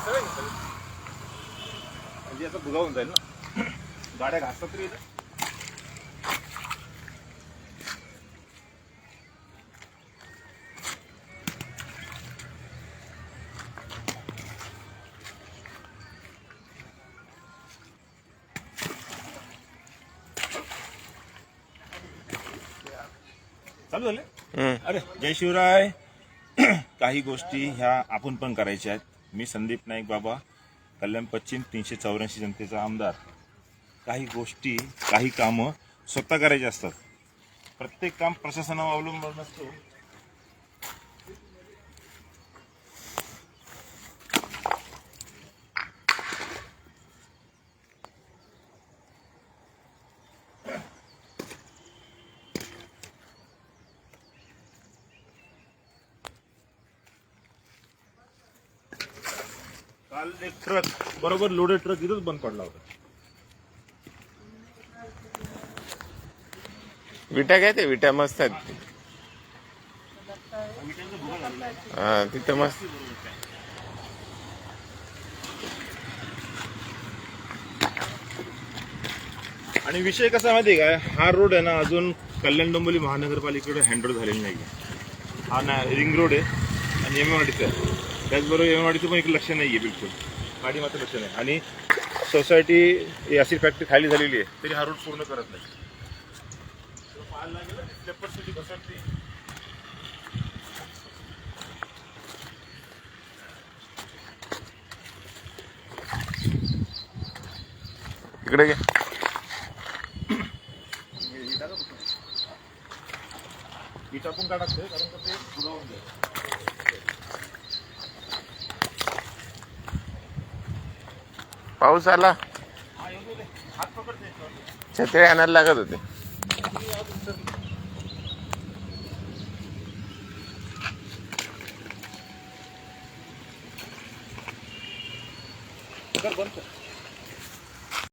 म्हणजे आता बुगावून जाईल ना, गाड्या घासतात तरी येतं. चालू झाले. अरे जय शिवराय. काही गोष्टी ह्या आपण पण करायच्या आहेत. मी संदीप नाईक बाबा, कल्याण पश्चिम 384 जनतेचा आमदार. काही गोष्टी, काही कामं स्वतः करायची असतात. प्रत्येक काम प्रशासनावर अवलंबून नसतो. काल एक ट्रक, बरोबर लोडेड ट्रक इथंच बंद पडला होता. विटा काय ते विटा मस्त आहेत. हा तिथं मस्त. आणि विषय कसा माहिती आहे का, हा रोड आहे ना अजून कल्याण डोंबिवली महानगरपालिकेकडे हँडओव्हर झालेला नाही. हा ना रिंग रोड आहे आणि एमएमआरडीचा आहे. त्याचबरोबर एमएमआरडीचं पण एक लक्ष नाही आहे, बिलकुल पाठी मात्र लक्ष नाही. आणि सोसायटी ॲसिड फॅक्टरी खाली झालेली आहे तरी हा रोड पूर्ण करत नाही. इकडे घे. टाकून का टाकतोय, कारण का ते बुडावून जाईल. पाऊस आला, हात पकडते. छत्री आणायला लागत होते. बंद कर.